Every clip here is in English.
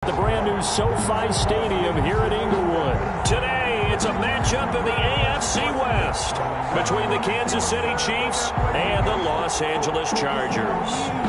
The brand new SoFi Stadium here at Inglewood. Today, it's a matchup in the AFC West between the Kansas City Chiefs and the Los Angeles Chargers.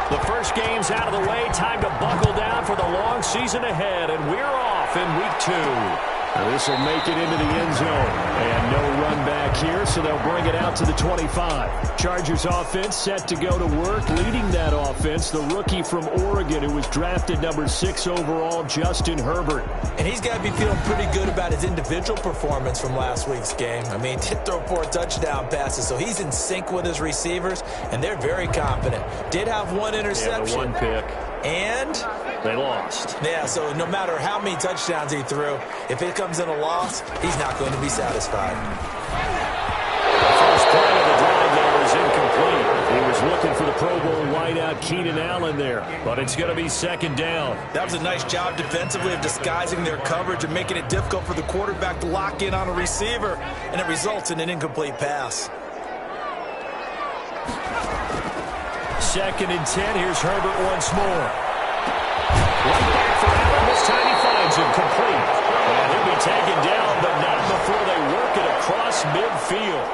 The first game's out of the way. Time to buckle down for the long season ahead, and we're off in week 2. Now this will make it into the end zone. And no run back here, so they'll bring it out to the 25. Chargers offense set to go to work. Leading that offense, the rookie from Oregon who was drafted number 6 overall, Justin Herbert. And he's got to be feeling pretty good about his individual performance from last week's game. I mean, did throw 4 touchdown passes, so he's in sync with his receivers, and they're very confident. Did have 1 interception. Yeah, 1 pick. And they lost. Yeah, so no matter how many touchdowns he threw, if it comes in a loss, he's not going to be satisfied. The first play of the drive there is incomplete. He was looking for the Pro Bowl wideout Keenan Allen there, but it's going to be 2nd down. That was a nice job defensively of disguising their coverage and making it difficult for the quarterback to lock in on a receiver, and it results in an incomplete pass. 2nd and 10. Here's Herbert once more. Right back for Allen. This time he finds him complete. And he'll be taken down, but not before they work it across midfield.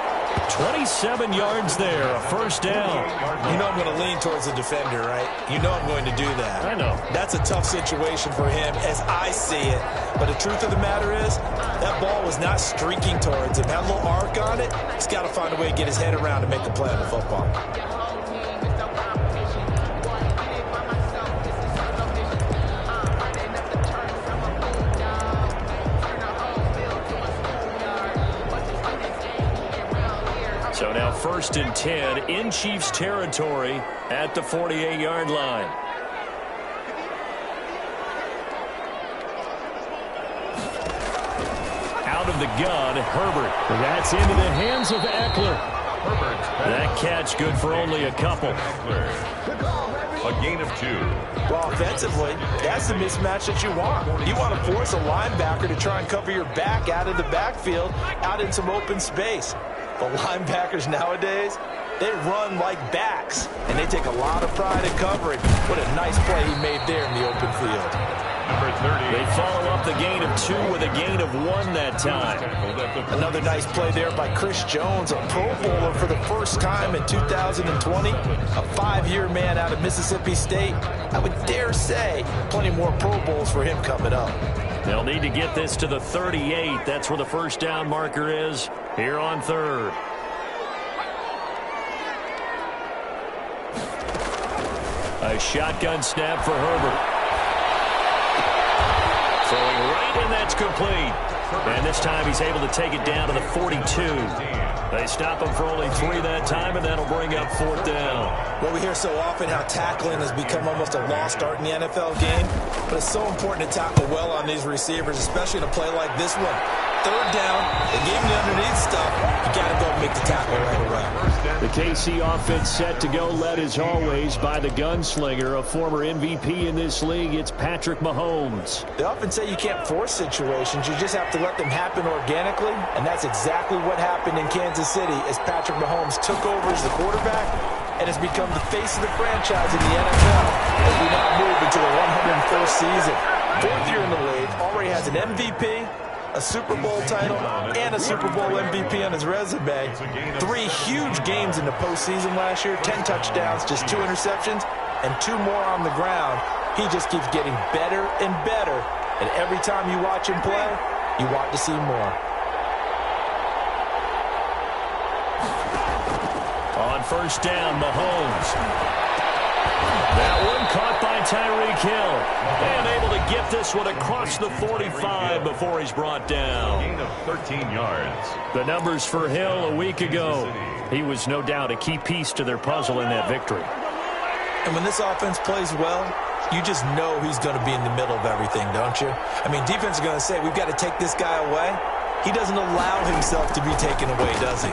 27 yards there, a 1st down. You know I'm going to lean towards the defender, right? You know I'm going to do that. I know. That's a tough situation for him as I see it. But the truth of the matter is, that ball was not streaking towards him. Had a little arc on it. He's got to find a way to get his head around and make a play on the football. So now 1st and 10 in Chiefs territory at the 48-yard line. Out of the gun, Herbert. That's into the hands of Eckler. Herbert. That catch good for only a couple. A gain of 2. Well, offensively, that's the mismatch that you want. You want to force a linebacker to try and cover your back out of the backfield, out in some open space. The linebackers nowadays, they run like backs, and they take a lot of pride in covering. What a nice play he made there in the open field. Number 30. They follow up the gain of 2 with a gain of 1 that time. Another nice play there by Chris Jones, a Pro Bowler for the first time in 2020. A 5-year man out of Mississippi State. I would dare say plenty more Pro Bowls for him coming up. They'll need to get this to the 38. That's where the 1st down marker is here on 3rd. A shotgun snap for Herbert. That's complete. And this time he's able to take it down to the 42. They stop him for only 3 that time, and that'll bring up 4th down. Well, we hear so often how tackling has become almost a lost art in the NFL game, but it's so important to tackle well on these receivers, especially in a play like this one. 3rd down, they gave him the underneath stuff. You got to go and make the tackle right away. The KC offense set to go, led as always by the gunslinger, a former MVP in this league. It's Patrick Mahomes. They often say you can't force situations. You just have to let them happen organically, and that's exactly what happened in Kansas City as Patrick Mahomes took over as the quarterback and has become the face of the franchise in the NFL as we now move into the 101st season. 4th year in the league, already has an MVP, a Super Bowl title, and a Super Bowl MVP on his resume. 3 huge games in the postseason last year, 10 touchdowns, just 2 interceptions, and 2 more on the ground. He just keeps getting better and better, and every time you watch him play, you want to see more. On 1st down, Mahomes. That one caught by Tyreek Hill. And able to get this one across the 45 before he's brought down. Gain of 13 yards. The numbers for Hill a week ago. He was no doubt a key piece to their puzzle in that victory. And when this offense plays well, you just know he's going to be in the middle of everything, don't you? I mean, defense is going to say, we've got to take this guy away. He doesn't allow himself to be taken away, does he?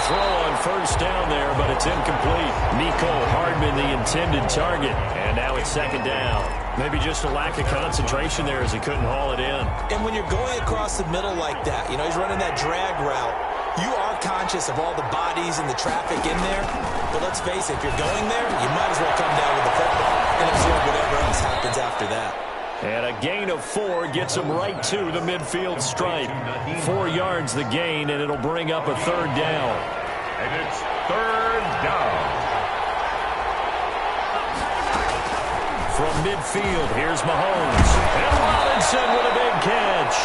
Throw on 1st down there, but it's incomplete. Nico Hardman, the intended target. And now it's 2nd down. Maybe just a lack of concentration there as he couldn't haul it in. And when you're going across the middle like that, you know, he's running that drag route, you are conscious of all the bodies and the traffic in there. But let's face it, if you're going there, you might as well come down with the football and absorb whatever else happens after that. And a gain of 4 gets him right to the midfield stripe. 4 yards the gain, and it'll bring up a 3rd down. And it's 3rd down. From midfield, here's Mahomes. And Robinson with a big catch.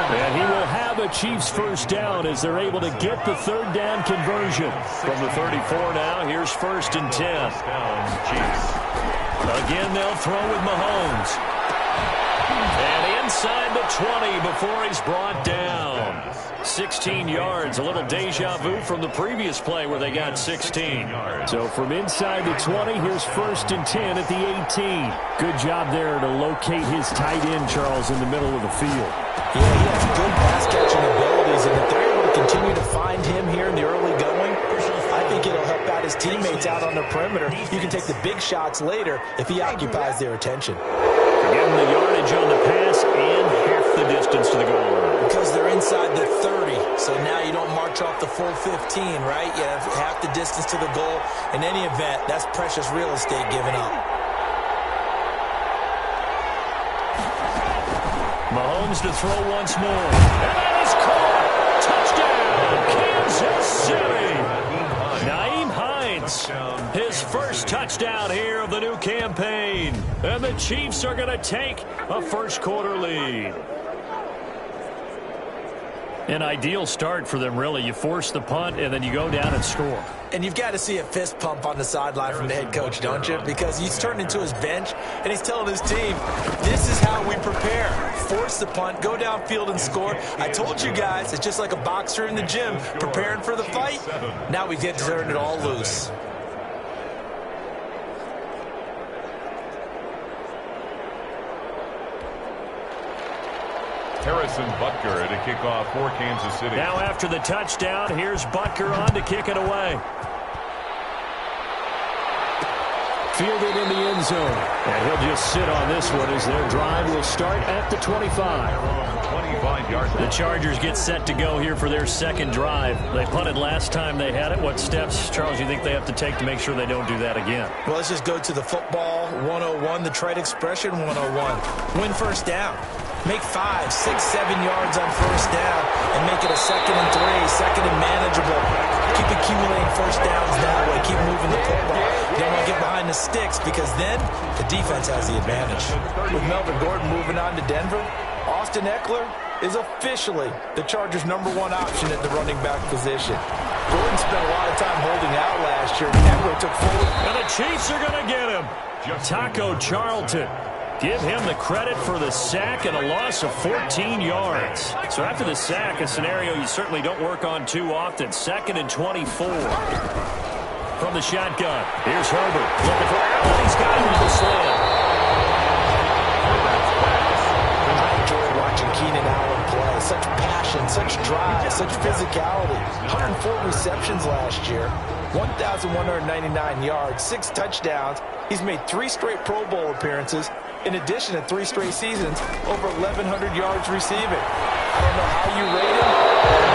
And he will have a Chiefs 1st down as they're able to get the 3rd down conversion. From the 34 now, here's 1st and 10. Again, they'll throw with Mahomes. And inside the 20 before he's brought down. 16 yards, a little deja vu from the previous play where they got 16. So from inside the 20, here's 1st and 10 at the 18. Good job there to locate his tight end, Charles, in the middle of the field. Yeah, he has good pass-catching abilities, and if they're able to continue to find him here in the early going, I think it'll help out his teammates out on the perimeter. You can take the big shots later if he occupies their attention. Give him the yardage on the pass and half the distance to the goal line. Because they're inside the 30, so now you don't march off the full 15, right? You have half the distance to the goal. In any event, that's precious real estate given up. Mahomes to throw once more. And that is caught. Touchdown, Kansas City. Nyheim Hines, his 1st touchdown here of the new campaign. And the Chiefs are going to take a 1st quarter lead. An ideal start for them, really. You force the punt, and then you go down and score. And you've got to see a fist pump on the sideline from the head coach, don't you? Because he's turned into his bench, and he's telling his team, this is how we prepare. Force the punt, go downfield and score. I told you guys, it's just like a boxer in the gym, preparing for the fight. Now we get to turn it all loose. Harrison Butker to kick off for Kansas City. Now after the touchdown, here's Butker on to kick it away. Fielded in the end zone. And he'll just sit on this one as their drive will start at the 25. 25-yard line. The Chargers get set to go here for their 2nd drive. They punted last time they had it. What steps, Charles, you think they have to take to make sure they don't do that again? Well, let's just go to the football 101, the trade expression 101. Win 1st down. Make 5, 6, 7 yards on 1st down and make it a 2nd and 3, 2nd and manageable. Keep accumulating 1st downs that way. Keep moving the football. You don't want to get behind the sticks because then the defense has the advantage. With Melvin Gordon moving on to Denver, Austin Eckler is officially the Chargers' #1 option at the running back position. Gordon spent a lot of time holding out last year. Eckler took forward. And the Chiefs are going to get him. Taco Charlton. Give him the credit for the sack and a loss of 14 yards. So after the sack, a scenario you certainly don't work on too often. 2nd and 24. From the shotgun, here's Herbert. Looking for Allen. He's got him on the slant. I enjoy watching Keenan Allen play. Such passion, such drive, such physicality. 104 receptions last year. 1,199 yards, 6 touchdowns. He's made 3 straight Pro Bowl appearances. In addition to 3 straight seasons, over 1,100 yards receiving. I don't know how you rate him.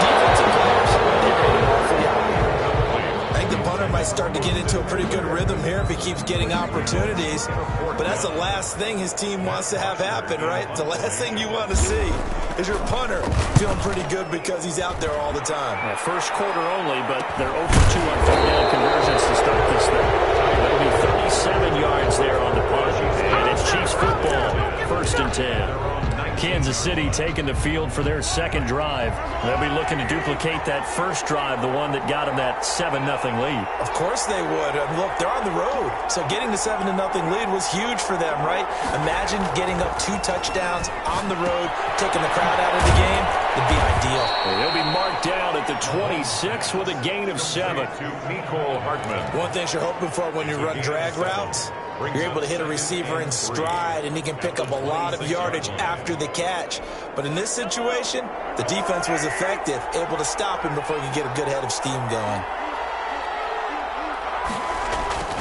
Defensive players, they rate him awfully high. I think the punter might start to get into a pretty good rhythm here if he keeps getting opportunities. But that's the last thing his team wants to have happen, right? The last thing you want to see is your punter feeling pretty good because he's out there all the time. Yeah, first quarter only, but they're 0 for 2 on third down conversions to start this thing. That'll be 37 yards there on the punt. And it's Chiefs football, 1st and 10. Kansas City taking the field for their second drive. They'll be looking to duplicate that first drive, the one that got them that 7-0 lead. Of course they would. Look, they're on the road, so getting the 7-0 lead was huge for them, right? Imagine getting up 2 touchdowns on the road, taking the crowd out of the game. It'd be ideal. They'll be marked down at the 26 with a gain of 7. One thing you're hoping for when you run drag routes, you're able to hit a receiver in stride, and he can pick up a lot of yardage after the catch. But in this situation, the defense was effective, able to stop him before he could get a good head of steam going.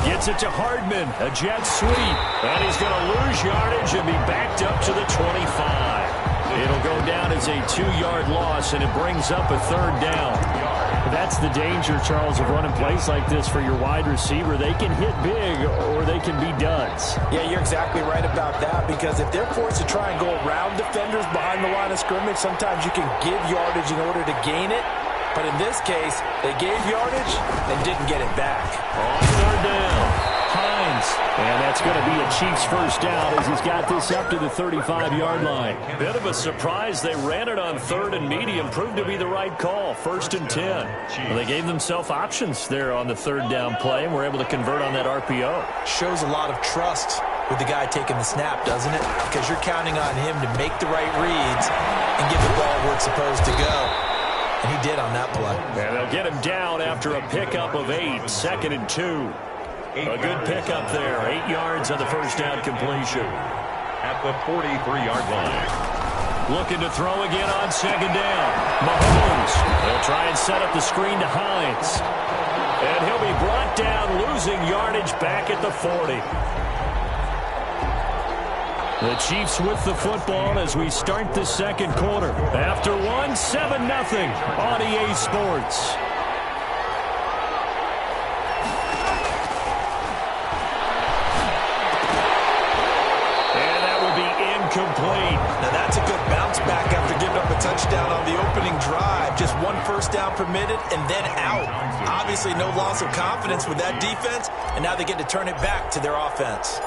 Gets it to Hardman, a jet sweep, and he's going to lose yardage and be backed up to the 25. It'll go down as a 2-yard loss, and it brings up a 3rd down. That's the danger, Charles, of running plays like this for your wide receiver. They can hit big or they can be duds. Yeah, you're exactly right about that, because if they're forced to try and go around defenders behind the line of scrimmage, sometimes you can give yardage in order to gain it. But in this case, they gave yardage and didn't get it back. On 3rd down, Hines. And that's going to be a Chiefs first down as he's got this up to the 35-yard line. Bit of a surprise. They ran it on 3rd and medium. Proved to be the right call. 1st and 10. Well, they gave themselves options there on the 3rd down play and were able to convert on that RPO. Shows a lot of trust with the guy taking the snap, doesn't it? Because you're counting on him to make the right reads and get the ball where it's supposed to go. And he did on that play. And they'll get him down after a pickup of 8. 2nd and 2. A good pickup there. 8 yards on the first down completion. At the 43-yard line. Looking to throw again on 2nd down. Mahomes. They'll try and set up the screen to Hines. And he'll be brought down, losing yardage back at the 40. The Chiefs with the football as we start the second quarter. After 1, 7-0 on EA Sports. And that will be incomplete. Now that's a good bounce back after giving up a touchdown on the opening drive. Just 1 first down permitted and then out. Obviously no loss of confidence with that defense, and now they get to turn it back to their offense.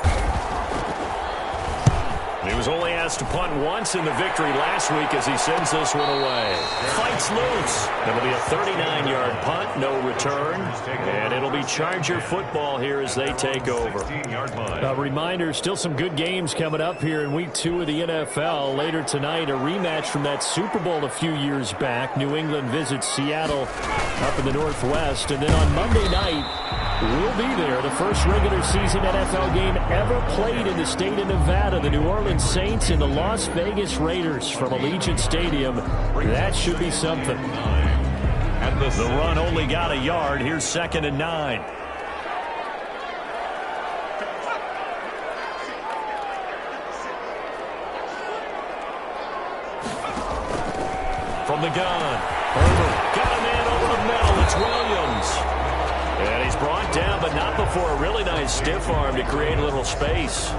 He was only asked to punt once in the victory last week as he sends this one away. Fights loose. It'll be a 39-yard punt, no return. And it'll be Charger football here as they take over. A reminder, still some good games coming up here in Week 2 of the NFL. Later tonight, a rematch from that Super Bowl a few years back. New England visits Seattle up in the Northwest. And then on Monday night, we'll be there. The first regular season NFL game ever played in the state of Nevada. The New Orleans Saints and the Las Vegas Raiders from Allegiant Stadium. That should be something. And the run only got a yard. Here's 2nd and 9. From the gun, Herbert got a man over the middle. It's Williams. And he's brought down, but not before a really nice stiff arm to create a little space.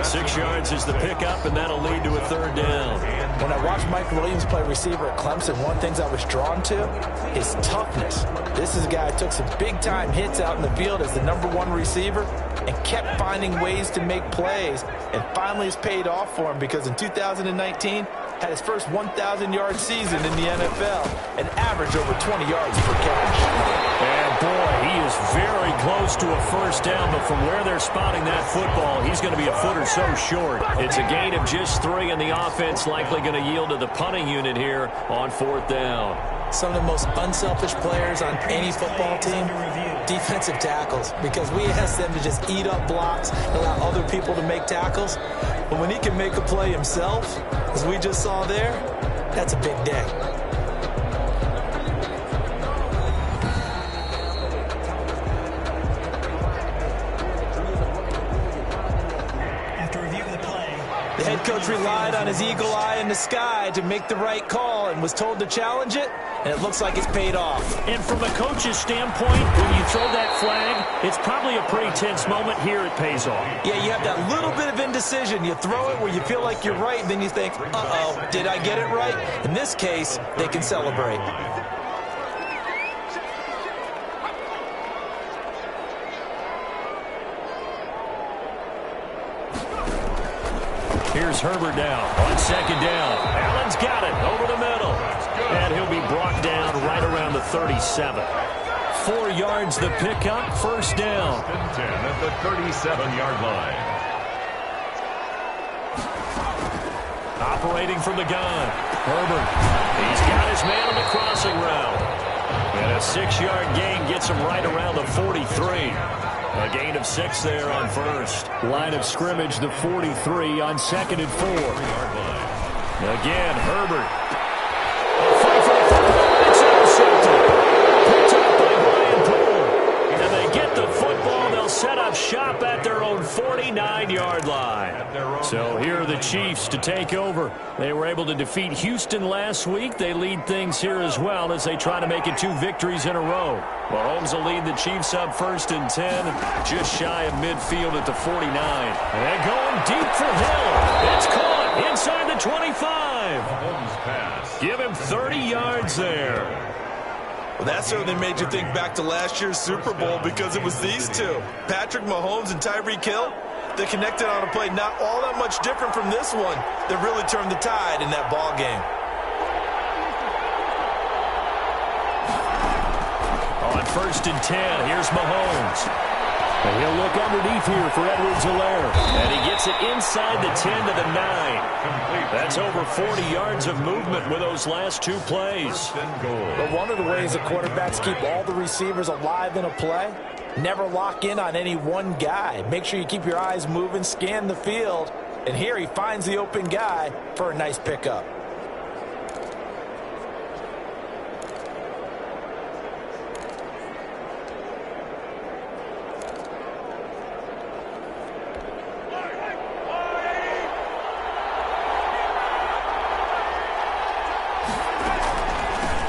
6 yards is the pickup, and that'll lead to a 3rd down. When I watched Mike Williams play receiver at Clemson, one of the things I was drawn to is toughness. This is a guy who took some big-time hits out in the field as the #1 receiver and kept finding ways to make plays. And finally it's paid off for him because in 2019, had his first 1,000-yard season in the NFL and averaged over 20 yards per catch. And Boy, he is very close to a first down, but from where they're spotting that football, he's going to be a foot or so short. It's a gain of just 3, and the offense likely going to yield to the punting unit here on 4th down. Some of the most unselfish players on any football team, defensive tackles, because we ask them to just eat up blocks and allow other people to make tackles. But when he can make a play himself, as we just saw there, that's a big day. The head coach relied on his eagle eye in the sky to make the right call and was told to challenge it, and it looks like it's paid off. And from a coach's standpoint, when you throw that flag, it's probably a pretty tense moment. Here it pays off. Yeah, you have that little bit of indecision. You throw it where you feel like you're right, and then you think, uh-oh, did I get it right? In this case, they can celebrate. Here's Herbert now on 2nd down. Allen's got it over the middle. And he'll be brought down right around the 37. 4 yards the pickup, 1st down. 10 at the 37-yard line. Operating from the gun. Herbert. He's got his man on the crossing route. And a 6-yard gain gets him right around the 43. A gain of 6 there on 1st. Line of scrimmage, the 43 on 2nd and 4. Again, Herbert. A fight for the football. It's intercepted. Picked up by Brian Poole. And they get the football. They'll set up shop at their own 49-yard line. So here are the Chiefs to take over. They were able to defeat Houston last week. They lead things here as well as they try to make it 2 victories in a row. Mahomes will lead the Chiefs up 1st and 10, just shy of midfield at the 49. And going deep for Hill. It's caught inside the 25. Mahomes pass. Give him 30 yards there. Well, that certainly made you think back to last year's Super Bowl because it was these two, Patrick Mahomes and Tyreek Hill. They connected on a play not all that much different from this one that really turned the tide in that ball game. On 1st and 10, here's Mahomes. And he'll look underneath here for Edwards-Helaire. And he gets it inside the 10 to the 9. That's over 40 yards of movement with those last 2 plays. But one of the ways that quarterbacks keep all the receivers alive in a play, never lock in on any one guy. Make sure you keep your eyes moving, scan the field. And here he finds the open guy for a nice pickup.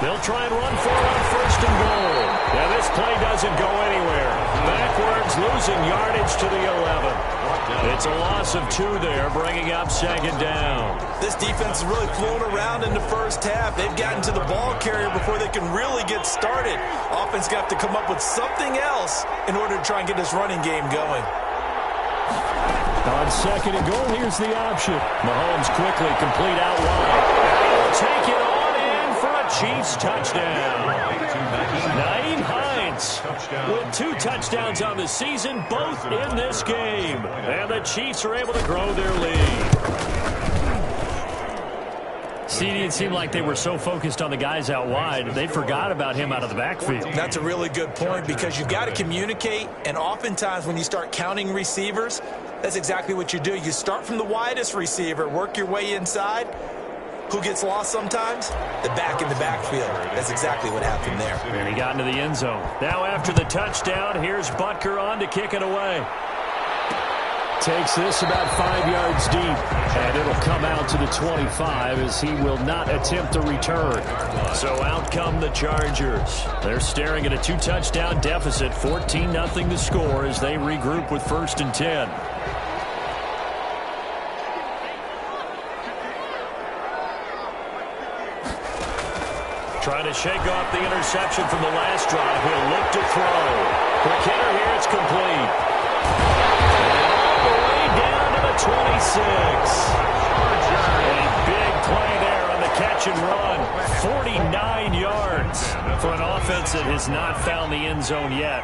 They'll try and run for it on 1st and goal. Now this play doesn't go anywhere. Backwards, losing yardage to the 11. It's a loss of 2 there, bringing up 2nd down. This defense has really flown around in the first half. They've gotten to the ball carrier before they can really get started. Offense got to come up with something else in order to try and get this running game going. On 2nd and goal, here's the option. Mahomes quickly complete out wide. He'll take it on in for a Chiefs touchdown. Nyheim Hines with 2 touchdowns on the season, both in this game. And the Chiefs are able to grow their lead. CD, it seemed like they were so focused on the guys out wide, they forgot about him out of the backfield. That's a really good point because you've got to communicate, and oftentimes when you start counting receivers, that's exactly what you do. You start from the widest receiver, work your way inside. Who gets lost sometimes? The back in the backfield. That's exactly what happened there. And he got into the end zone. Now after the touchdown, here's Butker on to kick it away. Takes this about 5 yards deep, and it'll come out to the 25 as he will not attempt a return. So out come the Chargers. They're staring at a 2-touchdown deficit, 14-0 to score as they regroup with 1st and 10. Trying to shake off the interception from the last drive. He'll look to throw. McKinnon here, it's complete. All the way down to the 26. A big play there on the catch and run. 49 yards. For an offense that has not found the end zone yet,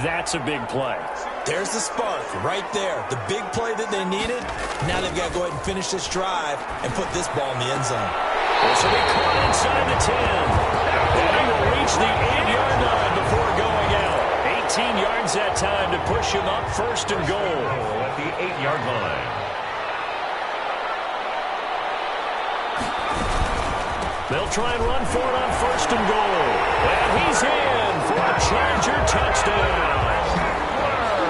that's a big play. There's the spark right there. The big play that they needed. Now they've got to go ahead and finish this drive and put this ball in the end zone. This will be caught inside the 10. And he will reach the 8-yard line before going out. 18 yards that time to push him up first and goal. At the 8-yard line. They'll try and run for it on first and goal. And he's in for a Charger touchdown.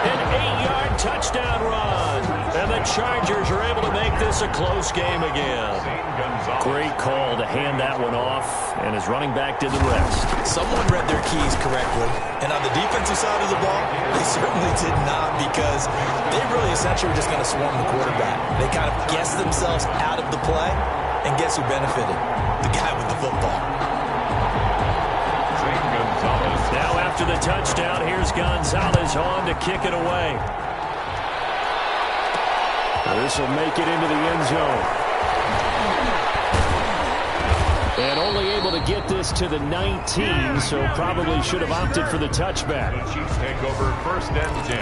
An 8-yard touchdown run. And the Chargers are able to make this a close game again. Great call to hand that one off, and his running back did the rest. Someone read their keys correctly. And on the defensive side of the ball, they certainly did not, because they really essentially were just going to swarm the quarterback. They kind of guessed themselves out of the play, and guess who benefited? The guy with the football. Now after the touchdown, here's Gonzalez on to kick it away. This will make it into the end zone. And only able to get this to the 19, so probably should have opted for the touchback. The Chiefs take over first and 10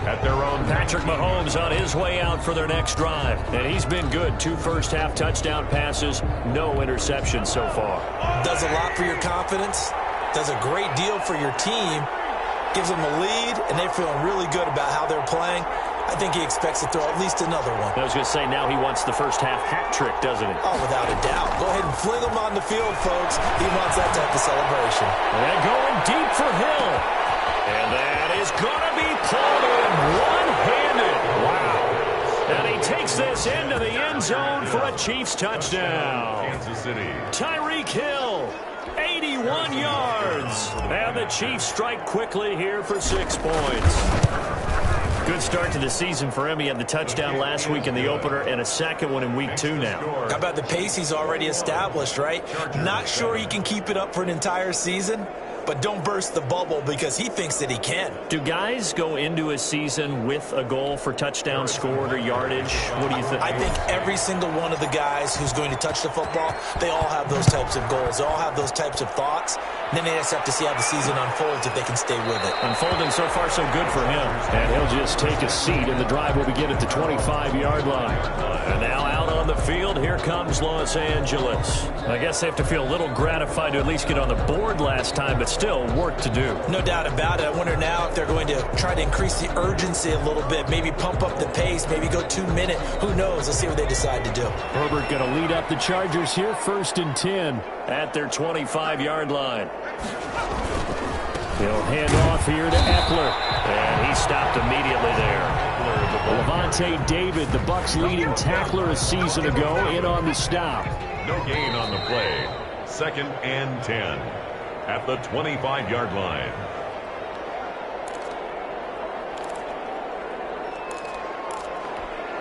at their own. Patrick Mahomes on his way out for their next drive. And he's been good. 2 first-half touchdown passes, no interceptions so far. Does a lot for your confidence. Does a great deal for your team. Gives them a lead, and they're feeling really good about how they're playing. I think he expects to throw at least another one. I was going to say, now he wants the first-half hat trick, doesn't he? Oh, without a doubt. Go ahead and fling him on the field, folks. He wants that type of celebration. And going deep for Hill. And that is going to be pulled in one-handed. Wow. And he takes this into the end zone for a Chiefs touchdown. Kansas City. Tyreek Hill, 81 yards. And the Chiefs strike quickly here for 6 points. Good start to the season for him. He had the touchdown last week in the opener and a second one in week 2 now. How about the pace he's already established, right? Not sure he can keep it up for an entire season, but don't burst the bubble because he thinks that he can. Do guys go into a season with a goal for touchdown scored or yardage? What do you think? I think every single one of the guys who's going to touch the football, they all have those types of goals. They all have those types of thoughts. And then they just have to see how the season unfolds if they can stay with it. Unfolding so far so good for him. And he'll just take a seat, and the drive will begin at the 25-yard line. And now out on the field, here comes Los Angeles. I guess they have to feel a little gratified to at least get on the board last time, but still work to do. No doubt about it. I wonder now if they're going to try to increase the urgency a little bit, maybe pump up the pace, maybe go 2 minute. Who knows? Let's see what they decide to do. Herbert going to lead up the Chargers here, 1st and 10 at their 25-yard line. He'll hand off here to Eckler, and he stopped immediately there. Levante David, the Bucs' leading tackler a season ago, in on the stop. No gain on the play. 2nd and 10 at the 25-yard line.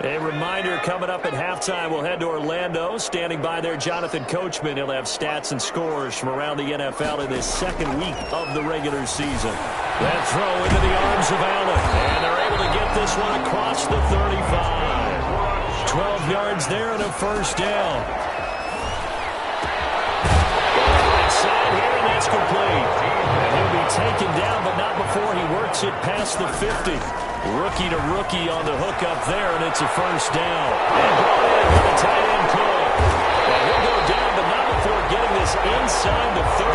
A reminder, coming up at halftime, we'll head to Orlando. Standing by there, Jonathan Coachman. He'll have stats and scores from around the NFL in this 2nd week of the regular season. That throw into the arms of Allen. And they're able to get this one across the 35. 12 yards there and a first down. Right side here, and that's complete. And he'll be taken down, but not before he works it past the 50. Rookie to rookie on the hook up there, and it's a first down. And brought in with a tight end pull. And he'll go down, but not before getting this inside the 30.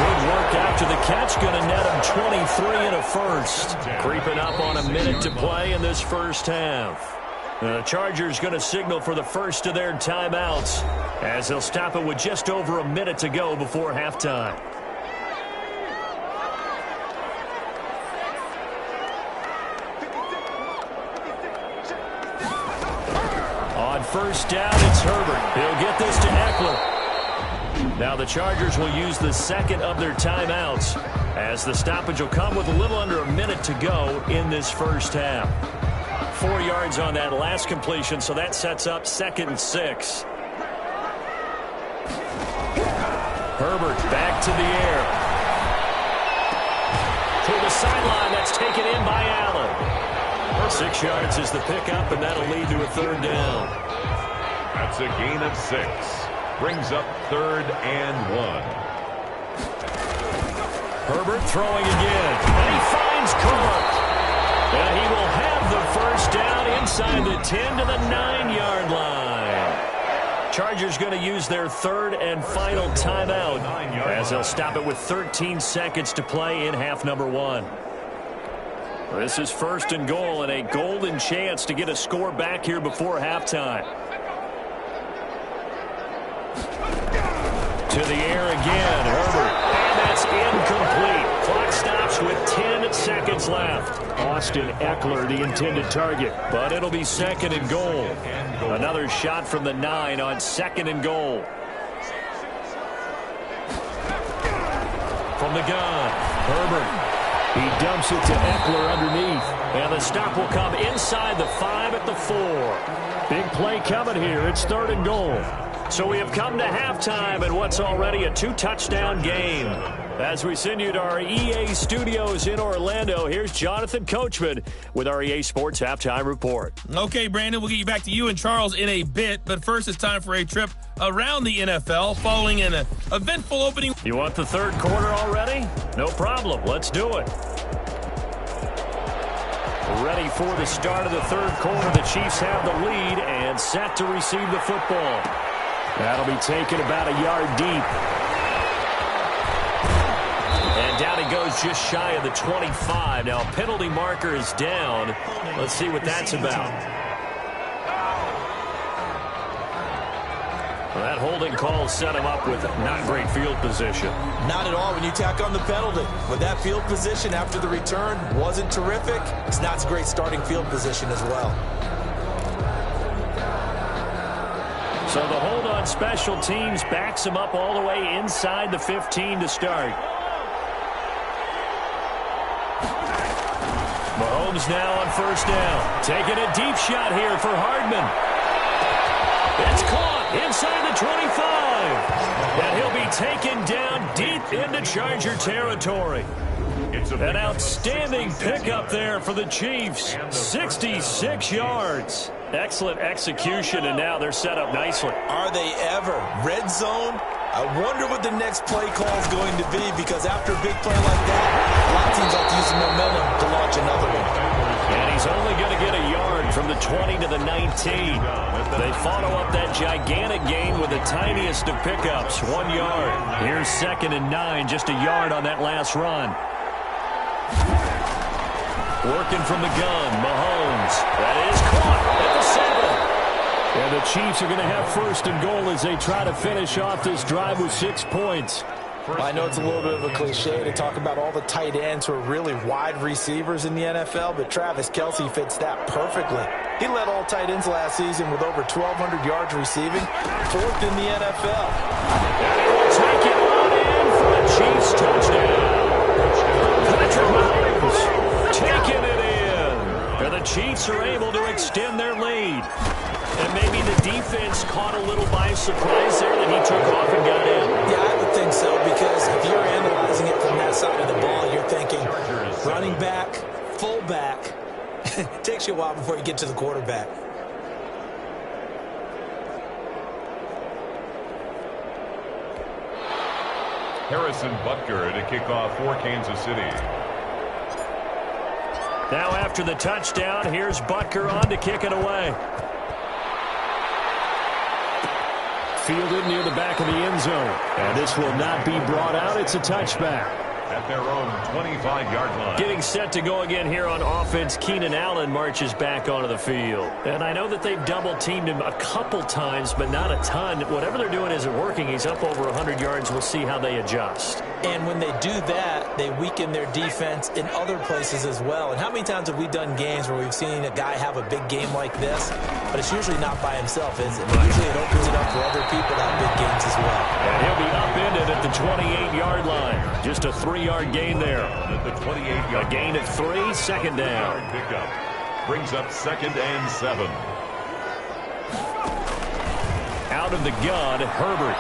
Good work after the catch. Going to net him 23 and a first. Creeping up on a minute to play in this first half. The Chargers going to signal for the first of their timeouts as they'll stop it with just over a minute to go before halftime. On first down, it's Herbert. He'll get this to Eckler. Now the Chargers will use the second of their timeouts as the stoppage will come with a little under a minute to go in this first half. 4 yards on that last completion, so that sets up 2nd and 6. Herbert back to the air. To the sideline, that's taken in by Allen. 6 yards is the pickup, and that'll lead to a 3rd down. That's a gain of 6. Brings up 3rd and 1. Herbert throwing again. And he finds Cooper. And he will have the first down inside the 10 to the 9-yard line. Chargers going to use their third and final timeout as they'll stop it with 13 seconds to play in half number 1. This is first and goal and a golden chance to get a score back here before halftime. To the air again, Herbert. And that's incomplete. Clock stops with 10 seconds left. Austin Eckler, the intended target, but it'll be second and goal. Another shot from the 9 on second and goal. From the gun, Herbert. He dumps it to Eckler underneath. And the stop will come inside the 5 at the 4. Big play coming here. It's third and goal. So we have come to halftime in what's already a 2-touchdown game. As we send you to our EA studios in Orlando, here's Jonathan Coachman with our EA Sports Halftime Report. Okay, Brandon, we'll get you back to you and Charles in a bit, but first it's time for a trip around the NFL following an eventful opening. You want the third quarter already? No problem. Let's do it. Ready for the start of the third quarter. The Chiefs have the lead and set to receive the football. That'll be taken about a yard deep. And down he goes just shy of the 25. Now, a penalty marker is down. Let's see what that's about. Well, that holding call set him up with not great field position. Not at all when you tack on the penalty. With that field position after the return wasn't terrific, it's not a great starting field position as well. So the hold on special teams backs him up all the way inside the 15 to start. Mahomes now on first down. Taking a deep shot here for Hardman. It's caught inside the 25. And he'll be taken down deep into Charger territory. An outstanding pickup there for the Chiefs. 66 yards. Excellent execution, and now they're set up nicely. Are they ever? Red zone? I wonder what the next play call is going to be, because after a big play like that, a lot of teams like to use the momentum to launch another one. And he's only going to get a yard from the 20 to the 19. They follow up that gigantic gain with the tiniest of pickups, 1 yard. Here's second and 9, just a yard on that last run. Working from the gun, Mahomes. That is caught at the 7. And the Chiefs are going to have first and goal as they try to finish off this drive with 6 points. Well, I know it's a little bit of a cliche to talk about all the tight ends who are really wide receivers in the NFL, but Travis Kelce fits that perfectly. He led all tight ends last season with over 1,200 yards receiving, 4th in the NFL. And he will take it on in for the Chiefs touchdown. Patrick Mahomes taking it in. And the Chiefs are able to extend their lead. And maybe the defense caught a little by surprise there that he took off and got in. Yeah, I would think so, because if you're analyzing it from that side of the ball, you're thinking running back, full back. It takes you a while before you get to the quarterback. Harrison Butker to kick off for Kansas City. Now after the touchdown, here's Butker on to kick it away. Fielded near the back of the end zone. And this will not be brought out. It's a touchback. At their own 25-yard line. Getting set to go again here on offense, Keenan Allen marches back onto the field. And I know that they've double-teamed him a couple times, but not a ton. Whatever they're doing isn't working. He's up over 100 yards. We'll see how they adjust. And when they do that, they weaken their defense in other places as well. And how many times have we done games where we've seen a guy have a big game like this, but it's usually not by himself, is it? But usually it opens it up for other people to have big games as well. And he'll be upended at the 28-yard line. Just a 3-yard gain there. At the 28-yard. A gain of 3, second down. Pickup brings up 2nd and 7. Out of the gun, Herbert.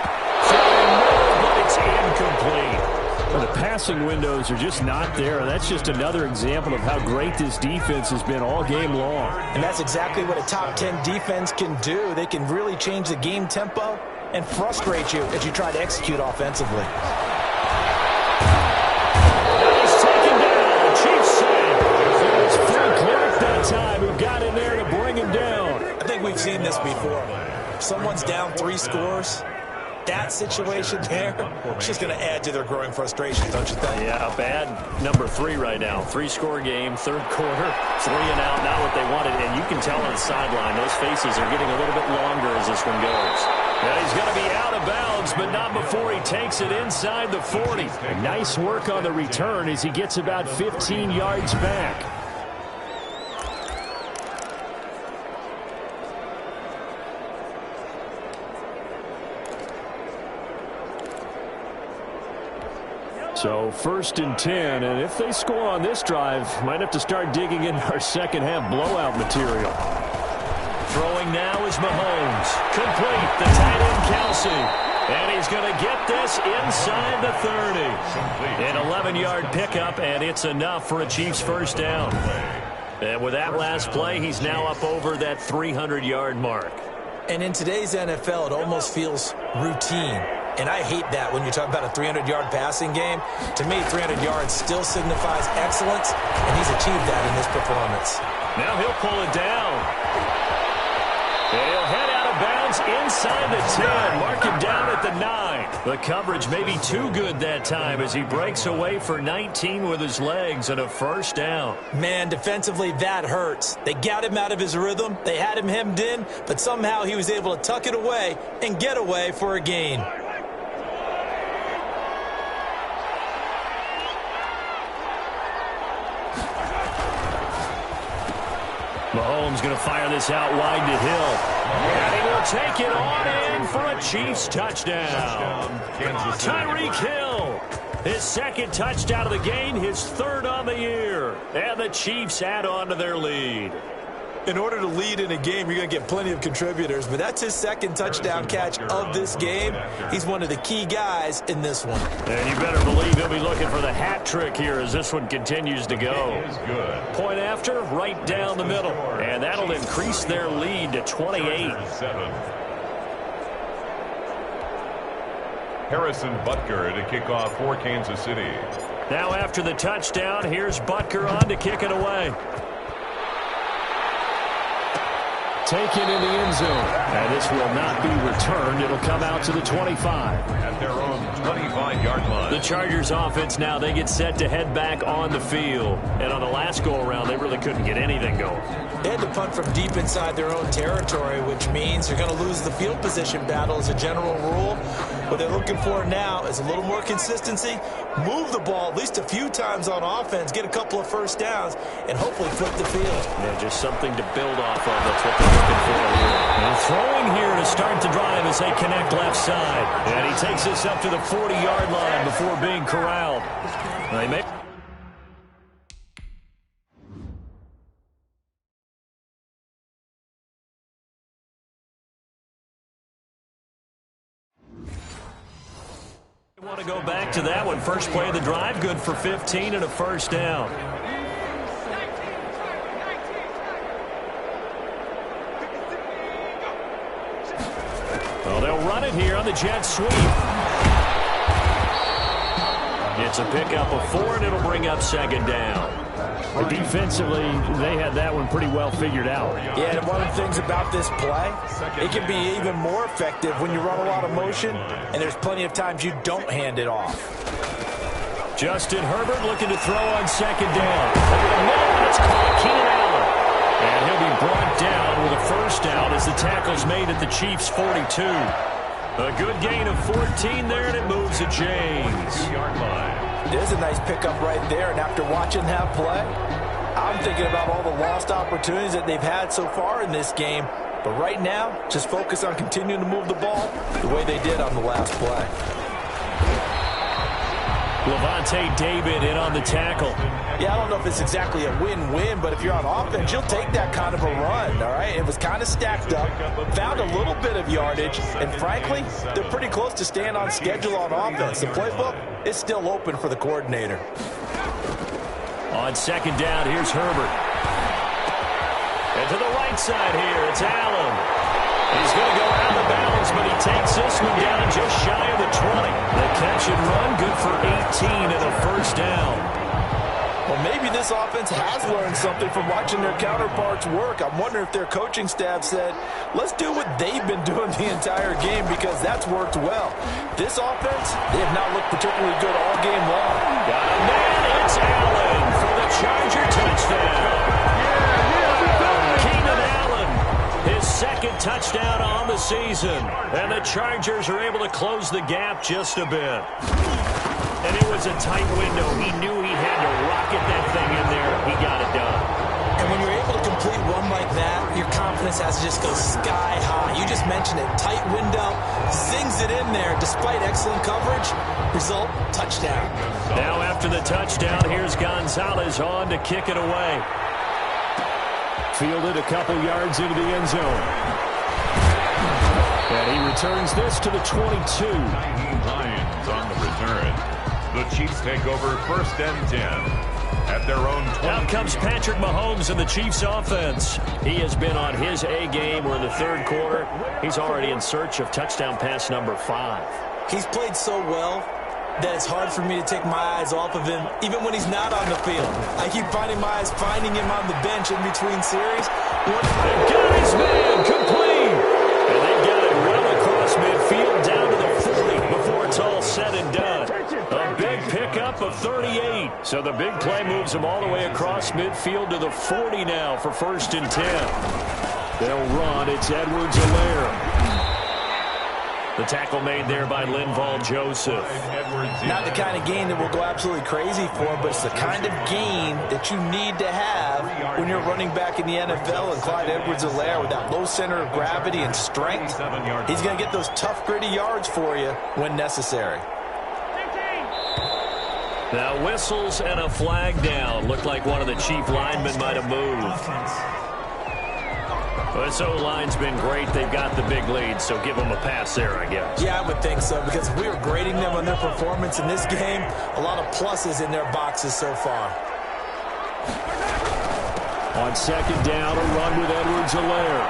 But it's incomplete. Well, the passing windows are just not there. That's just another example of how great this defense has been all game long. And that's exactly what a top 10 defense can do. They can really change the game tempo and frustrate you as you try to execute offensively. think we've seen this before. Someone's down 3 scores. That situation there, it's just going to add to their growing frustration, don't you think? Yeah, bad number 3 right now. 3-score game, third quarter, 3 and out, not what they wanted. And you can tell on the sideline, those faces are getting a little bit longer as this one goes. Now he's going to be out of bounds, but not before he takes it inside the 40. Nice work on the return as he gets about 15 yards back. So 1st and 10, and if they score on this drive, might have to start digging into our second half blowout material. Throwing now is Mahomes. Complete, the tight end Kelsey. And he's going to get this inside the 30. An 11-yard pickup, and it's enough for a Chiefs first down. And with that last play, he's now up over that 300-yard mark. And in today's NFL, it almost feels routine. And I hate that when you talk about a 300-yard passing game. To me, 300 yards still signifies excellence, and he's achieved that in this performance. Now he'll pull it down. And he'll head out of bounds inside the 10. Mark him down at the 9. The coverage may be too good that time as he breaks away for 19 with his legs and a first down. Man, defensively, that hurts. They got him out of his rhythm. They had him hemmed in, but somehow he was able to tuck it away and get away for a gain. Mahomes going to fire this out wide to Hill. And he will take it on in for a Chiefs touchdown. Tyreek Hill, his 2nd touchdown of the game, his 3rd on the year. And the Chiefs add on to their lead. In order to lead in a game, you're going to get plenty of contributors, but that's his 2nd touchdown catch of this game. He's one of the key guys in this one. And you better believe he'll be looking for the hat trick here as this one continues to go. Point after, right down the middle. And that'll increase their lead to 28. Harrison Butker to kick off for Kansas City. Now after the touchdown, here's Butker on to kick it away. Taken in the end zone. And this will not be returned. It'll come out to the 25. At their own 25-yard line. The Chargers offense now, they get set to head back on the field. And on the last go-around, they really couldn't get anything going. They had to punt from deep inside their own territory, which means they're going to lose the field position battle as a general rule. What they're looking for now is a little more consistency, move the ball at least a few times on offense, get a couple of first downs, and hopefully flip the field. Yeah, just something to build off of. That's what they're looking for here. And throwing here to start the drive as they connect left side. And he takes this up to the 40-yard line before being corralled. They may... want to go back to that one. First play of the drive, good for 15 and a first down. Well, they'll run it here on the jet sweep. It's a pickup of 4, and it'll bring up 2nd down. Defensively, they had that one pretty well figured out. Yeah, and one of the things about this play, it can be even more effective when you run a lot of motion, and there's plenty of times you don't hand it off. Justin Herbert looking to throw on 2nd down. Over the middle, and it's caught Keenan Allen. And he'll be brought down with a first down as the tackle's made at the Chiefs' 42. A good gain of 14 there, and it moves to James. There's a nice pickup right there, and after watching that play, I'm thinking about all the lost opportunities that they've had so far in this game. But right now, just focus on continuing to move the ball the way they did on the last play. Levante David in on the tackle. Yeah, I don't know if it's exactly a win-win, but if you're on offense, you'll take that kind of a run, all right? It was kind of stacked up, found a little bit of yardage, and frankly, they're pretty close to staying on schedule on offense. The playbook is still open for the coordinator. On 2nd down, here's Herbert. And to the right side here, it's Allen. He's going to go out of bounds, but he takes this one down just shy of the 20. The catch and run, good for 18 and a first down. Well, maybe this offense has learned something from watching their counterparts work. I'm wondering if their coaching staff said, let's do what they've been doing the entire game, because that's worked well. This offense, they have not looked particularly good all game long. Got a man, it's Allen for the Charger touchdown. His second touchdown on the season. And the Chargers are able to close the gap just a bit. And it was a tight window. He knew he had to rocket that thing in there. He got it done. And when you're able to complete one like that, your confidence has to just go sky high. You just mentioned it. Tight window, zings it in there despite excellent coverage. Result, touchdown. Now after the touchdown, here's Gonzalez on to kick it away. Fielded a couple yards into the end zone. And he returns this to the 22. Lions on the return. The Chiefs take over 1st and 10 at their own 20. Out comes Patrick Mahomes in the Chiefs offense. He has been on his A game. We're in the third quarter. He's already in search of touchdown pass number 5. He's played so well that it's hard for me to take my eyes off of him, even when he's not on the field. I keep finding my eyes finding him on the bench in between series. They've got his man complete. And they got it well across midfield down to the 40 before it's all said and done. A big pickup of 38. So the big play moves them all the way across midfield to the 40 now for 1st and 10. They'll run. It's Edwards-Helaire. The tackle made there by Linval Joseph. Not the kind of gain that we'll go absolutely crazy for, but it's the kind of gain that you need to have when you're running back in the NFL. And Clyde Edwards-Helaire, with that low center of gravity and strength, he's going to get those tough, gritty yards for you when necessary. Now whistles and a flag down. Looked like one of the Chief linemen might have moved. Well, this O-line's been great. They've got the big lead, so give them a pass there, I guess. Yeah, I would think so, because if we were grading them on their performance in this game, a lot of pluses in their boxes so far. On 2nd down, a run with Edwards-Helaire.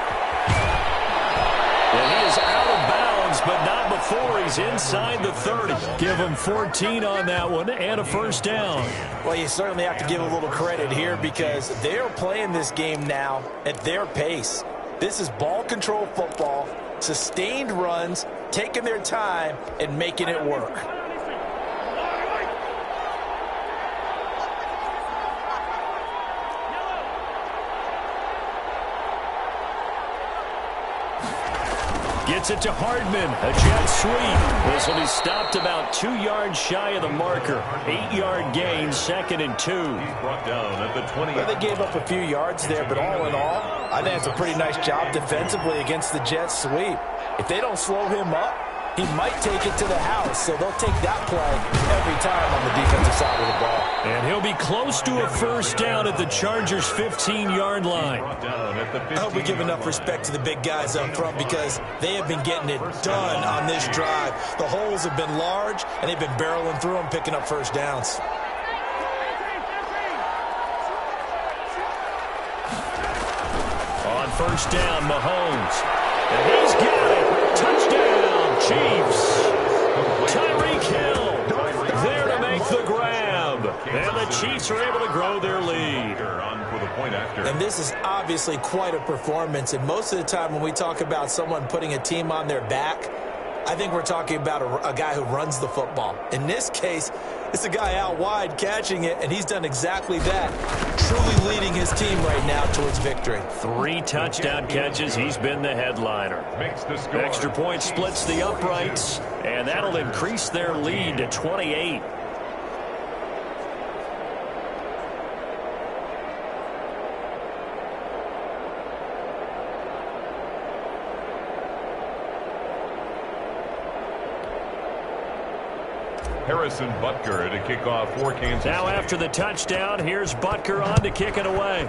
And he is out of bounds, but not before he's inside the 30. Give him 14 on that one and a 1st down. Well, you certainly have to give a little credit here, because they're playing this game now at their pace. This is ball control football, sustained runs, taking their time and making it work. Gets it to Hardman. A jet sweep. This will be stopped about 2 yards shy of the marker. 8-yard gain, 2nd and 2. Brought down at the 20. Well, they gave up a few yards there, but all in all, I think it's a pretty nice job defensively against the jet sweep. If they don't slow him up, he might take it to the house, so they'll take that play every time on the defensive side of the ball. And he'll be close to a 1st down at the Chargers' 15-yard line. I hope we give enough respect to the big guys up front, because they have been getting it done on this drive. The holes have been large, and they've been barreling through them, picking up 1st downs. On 1st down, Mahomes. And he's got it. Touchdown, Chiefs. Tyreek Hill there to make the grab. And the Chiefs are able to grow their lead. And this is obviously quite a performance. And most of the time when we talk about someone putting a team on their back, I think we're talking about a guy who runs the football. In this case, it's a guy out wide catching it, and he's done exactly that, truly leading his team right now towards victory. 3 touchdown catches. He's been the headliner. Extra point splits the uprights, and that'll increase their lead to 28. Harrison Butker to kick off for Kansas City. Now after the touchdown, here's Butker on to kick it away.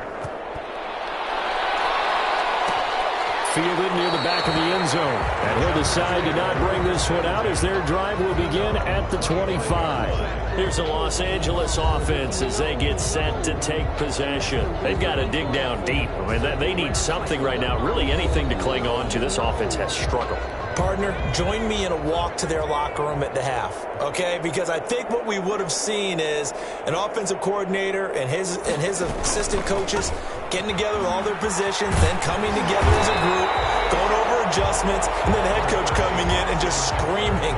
fielded near the back of the end zone. And he'll decide to not bring this one out as their drive will begin at the 25. Here's the Los Angeles offense as they get set to take possession. They've got to dig down deep. I mean, they need something right now, really anything to cling on to. This offense has struggled. Partner, join me in a walk to their locker room at the half, okay? Because I think what we would have seen is an offensive coordinator and his assistant coaches getting together with all their positions, then coming together as a group, going over adjustments, and then the head coach coming in and just screaming,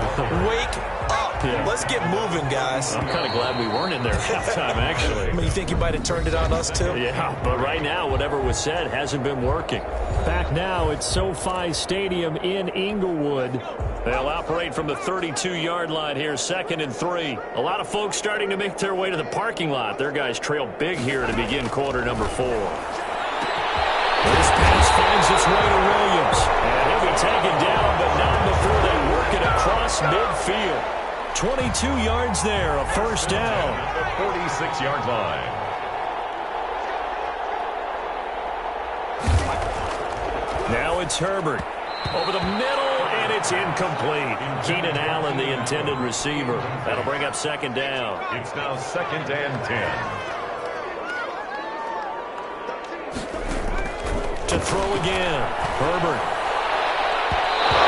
"Wake up. Yeah. Let's get moving, guys." I'm kind of glad we weren't in there at halftime, actually. I mean, you think you might have turned it on us, too? Yeah, but right now, whatever was said hasn't been working. Back now at SoFi Stadium in Inglewood. They'll operate from the 32-yard line here, 2nd and 3. A lot of folks starting to make their way to the parking lot. Their guys trail big here to begin quarter number 4. This pass finds its way to Williams. And he'll be taken down, but not before they work it across midfield. 22 yards there, a first down. The 46-yard line. Now it's Herbert. Over the middle, and it's incomplete. Keenan Allen, the intended receiver. That'll bring up 2nd down. It's now 2nd and 10. To throw again. Herbert.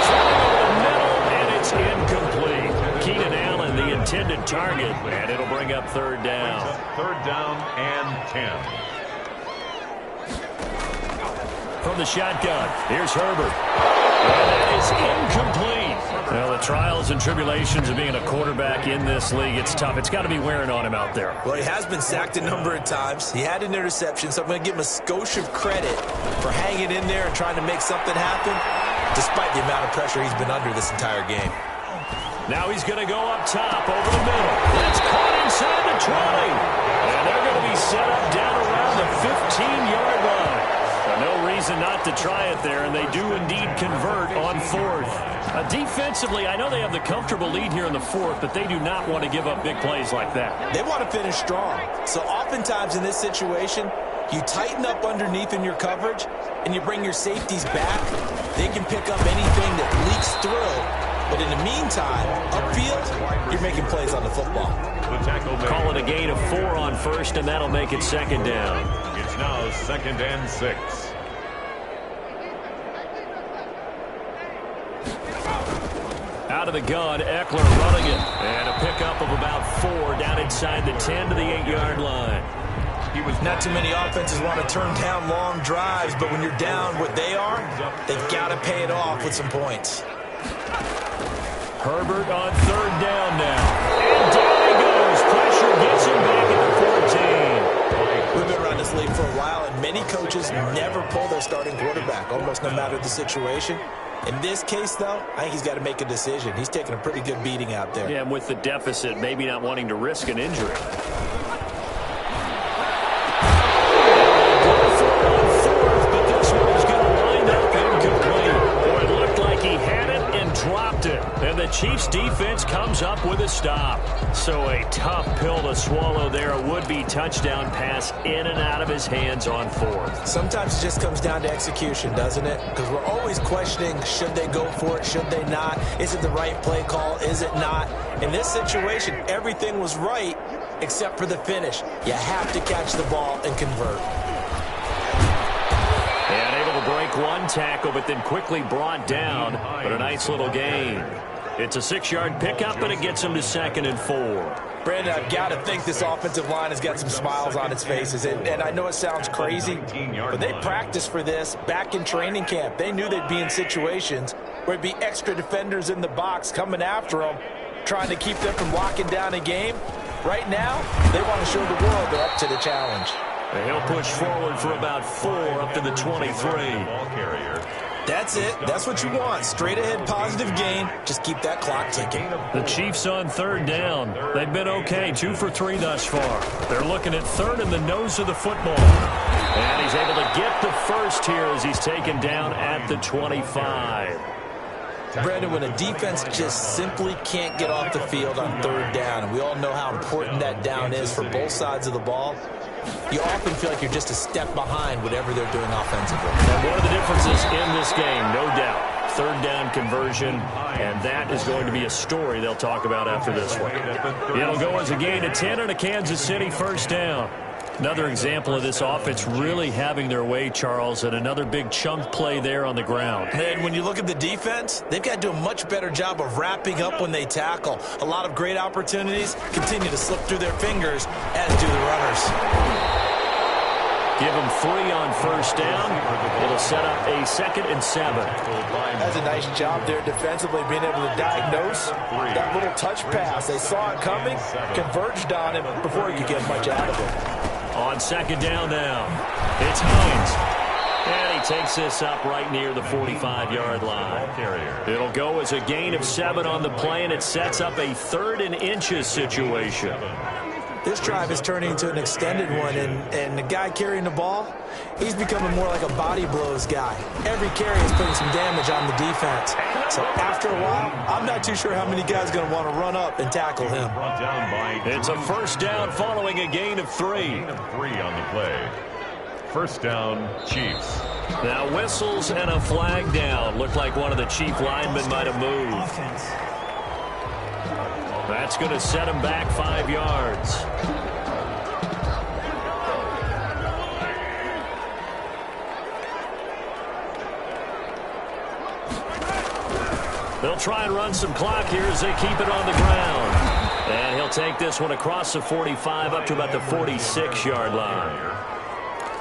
Throwing over the middle, and it's incomplete. Keenan Allen, the intended target, and it'll bring up 3rd down. 3rd down and 10. From the shotgun, here's Herbert. And that is incomplete. Well, the trials and tribulations of being a quarterback in this league, it's tough. It's got to be wearing on him out there. Well, he has been sacked a number of times. He had an interception, so I'm going to give him a skosh of credit for hanging in there and trying to make something happen, despite the amount of pressure he's been under this entire game. Now he's going to go up top over the middle. It's caught inside the 20. And they're going to be set up down around the 15-yard line. No reason not to try it there, and they do indeed convert on 4th. Defensively, I know they have the comfortable lead here in the 4th, but they do not want to give up big plays like that. They want to finish strong. So oftentimes in this situation, you tighten up underneath in your coverage, and you bring your safeties back. They can pick up anything that leaks through. But in the meantime, upfield, you're making plays on the football. Call it a gain of 4 on 1st, and that'll make it 2nd down. It's now 2nd and 6. Out of the gun, Eckler running it. And a pickup of about 4 down inside the 10 to the 8-yard line. Not too many offenses want to turn down long drives, but when you're down what they are, they've got to pay it off with some points. Herbert on 3rd down now. And down he goes. Pressure gets him back at the 14. We've been around this league for a while, and many coaches never pull their starting quarterback, almost no matter the situation. In this case, though, I think he's got to make a decision. He's taking a pretty good beating out there. Yeah, and with the deficit, maybe not wanting to risk an injury. Dropped it, and the Chiefs defense comes up with a stop. So a tough pill to swallow there. A would-be touchdown pass in and out of his hands on 4th. Sometimes it just comes down to execution, doesn't it? Because we're always questioning, should they go for it, should they not? Is it the right play call, is it not? In this situation, everything was right except for the finish. You have to catch the ball and convert. And able to break one tackle, but then quickly brought down. But a nice little gain. It's a 6-yard pickup, but it gets him to 2nd and 4. Brandon, I've got to think this offensive line has got some smiles on its faces. And I know it sounds crazy, but they practiced for this back in training camp. They knew they'd be in situations where it'd be extra defenders in the box coming after them, trying to keep them from locking down a game. Right now, they want to show the world they're up to the challenge. And he'll push forward for about 4 up to the 23. That's it. That's what you want. Straight ahead positive gain. Just keep that clock ticking. The Chiefs on 3rd down. They've been okay. 2 for 3 thus far. They're looking at 3rd in the nose of the football. And he's able to get the first here as he's taken down at the 25. Brandon, when a defense just simply can't get off the field on 3rd down, and we all know how important that down is for both sides of the ball, you often feel like you're just a step behind whatever they're doing offensively. And one of the differences in this game, no doubt, third down conversion, and that is going to be a story they'll talk about after this one. It'll go as a gain of 10 and a Kansas City first down. Another example of this offense really having their way, Charles, and another big chunk play there on the ground. And when you look at the defense, they've got to do a much better job of wrapping up when they tackle. A lot of great opportunities continue to slip through their fingers, as do the runners. Give them 3 on first down. It'll set up a 2nd and 7. That's a nice job there defensively, being able to diagnose that little touch pass. They saw it coming, converged on him before he could get much out of it. On 2nd down now, it's Hines. And he takes this up right near the 45-yard line. It'll go as a gain of 7 on the play, and it sets up a 3rd and inches situation. This drive is turning into an extended one, and the guy carrying the ball, he's becoming more like a body blows guy. Every carry is putting some damage on the defense. So after a while, I'm not too sure how many guys are going to want to run up and tackle him. It's a first down following a gain of 3. Gain of 3 on the play. First down, Chiefs. Now whistles and a flag down. Looked like one of the Chief linemen might have moved. That's going to set him back 5 yards. They'll try and run some clock here as they keep it on the ground. And he'll take this one across the 45 up to about the 46-yard line.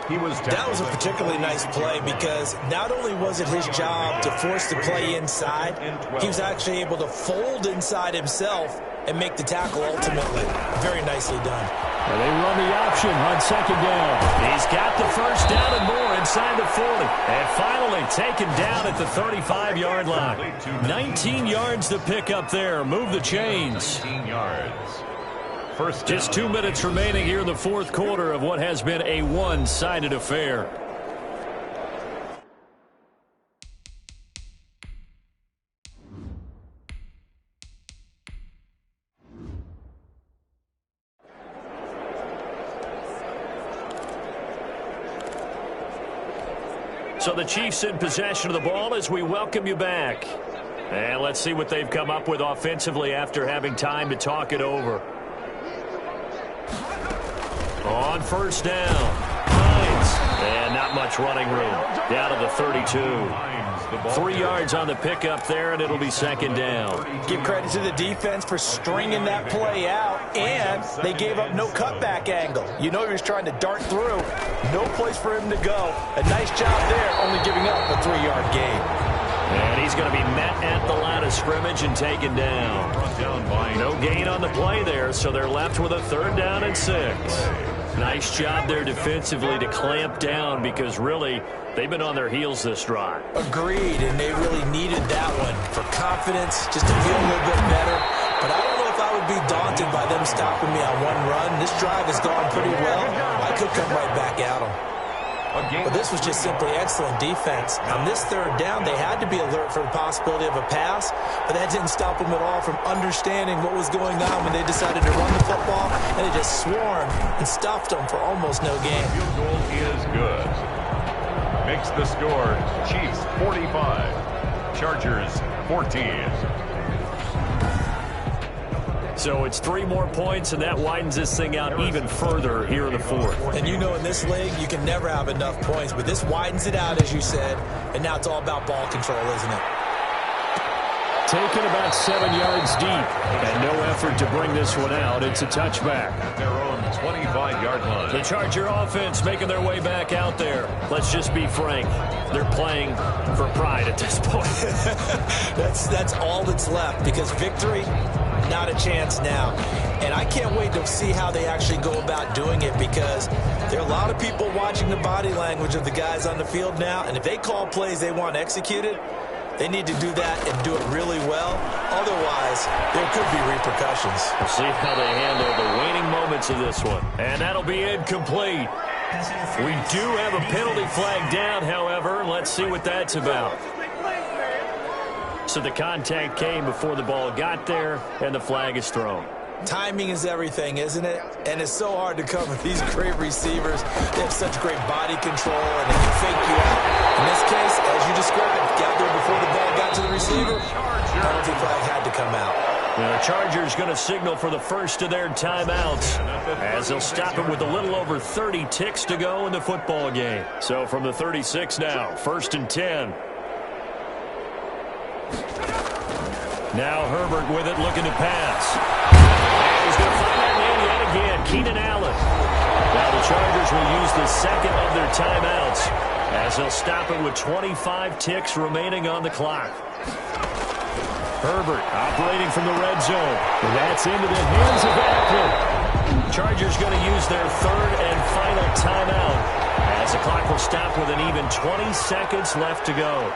That was a particularly nice play because not only was it his job to force the play inside, he was actually able to fold inside himself and make the tackle ultimately. Very nicely done. And they run the option on 2nd down. He's got the first down and more inside the 40. And finally taken down at the 35-yard line. 19 yards to pick up there. Move the chains. 19 yards. First down. Just 2 minutes remaining here in the 4th quarter of what has been a one-sided affair. So the Chiefs in possession of the ball as we welcome you back. And let's see what they've come up with offensively after having time to talk it over. On first down, Hines, and not much running room. Down to the 32. 3 yards on the pickup there, and it'll be 2nd down. Give credit to the defense for stringing that play out, and they gave up no cutback angle. You know he was trying to dart through. No place for him to go. A nice job there, only giving up a 3-yard gain. And he's going to be met at the line of scrimmage and taken down. No gain on the play there, so they're left with a 3rd down and 6. Nice job there defensively to clamp down because really they've been on their heels this drive. Agreed, and they really needed that one for confidence, just to feel a little bit better. But I don't know if I would be daunted by them stopping me on one run. This drive has gone pretty well. I could come right back at them. But this was just simply excellent defense. On this 3rd down, they had to be alert for the possibility of a pass, but that didn't stop them at all from understanding what was going on when they decided to run the football, and they just swarmed and stuffed them for almost no gain. Field goal is good. Makes the score Chiefs 45, Chargers 14. So it's 3 more points, and that widens this thing out even further here in the 4th. And you know in this league, you can never have enough points, but this widens it out, as you said, and now it's all about ball control, isn't it? Taken about 7 yards deep, and no effort to bring this one out. It's a touchback. At their own 25-yard line. The Charger offense making their way back out there. Let's just be frank. They're playing for pride at this point. That's all that's left, because victory, not a chance now. And I can't wait to see how they actually go about doing it, because there are a lot of people watching the body language of the guys on the field now, and if they call plays they want executed, they need to do that and do it really well. Otherwise, there could be repercussions. We'll see how they handle the waning moments of this one. And that'll be incomplete. We do have a penalty flag down, however. Let's see what that's about. So the contact came before the ball got there, and the flag is thrown. Timing is everything, isn't it? And it's so hard to cover these great receivers. They have such great body control, and they can fake you out. In this case, as you described, got there before the ball got to the receiver. Penalty flag had to come out. The Chargers going to signal for the first of their timeouts as they'll stop it with a little over 30 ticks to go in the football game. So from the 36 now, 1st and 10. Now Herbert with it, looking to pass. And he's going to find that man yet again, Keenan Allen. Now the Chargers will use the second of their timeouts as they'll stop it with 25 ticks remaining on the clock. Herbert operating from the red zone. That's into the hands of Eckler. Chargers going to use their third and final timeout as the clock will stop with an even 20 seconds left to go.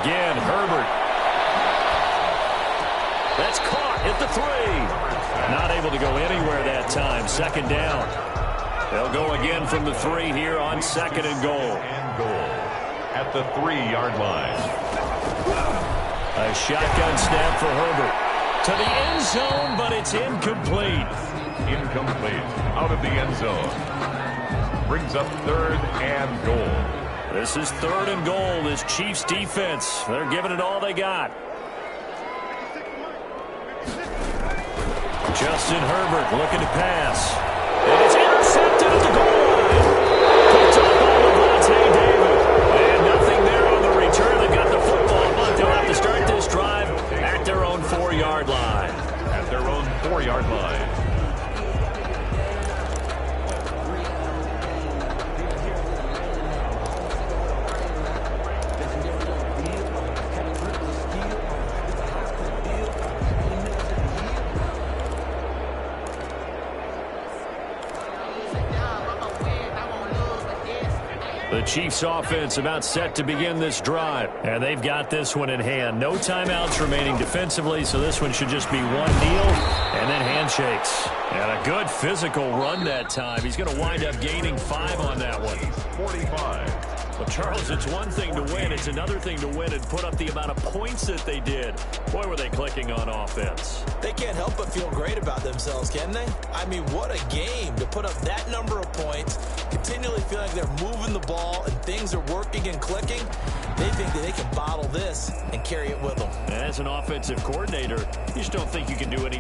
Again, Herbert. That's caught at the 3. Not able to go anywhere that time. 2nd down. They'll go again from the 3 here on 2nd and goal. At the 3-yard line. A shotgun snap for Herbert. To the end zone, but it's incomplete. Incomplete. Out of the end zone. Brings up 3rd and goal. This is 3rd and goal. This Chiefs defense, they're giving it all they got. Justin Herbert looking to pass. And it's intercepted at the goal line. Picked up by Levante David. And nothing there on the return. They got the football, but they'll have to start this drive at their own 4-yard line. At their own 4-yard line. The Chiefs offense about set to begin this drive. And they've got this one in hand. No timeouts remaining defensively, so this one should just be one kneel and then handshakes. And a good physical run that time. He's going to wind up gaining 5 on that one. 45. Well, Charles, it's one thing to win. It's another thing to win and put up the amount of points that they did. Boy, were they clicking on offense. They can't help but feel great about themselves, can they? I mean, what a game to put up that number of points, continually feel like they're moving the ball and things are working and clicking. They think that they can bottle this and carry it with them. And as an offensive coordinator, you just don't think you can do anything.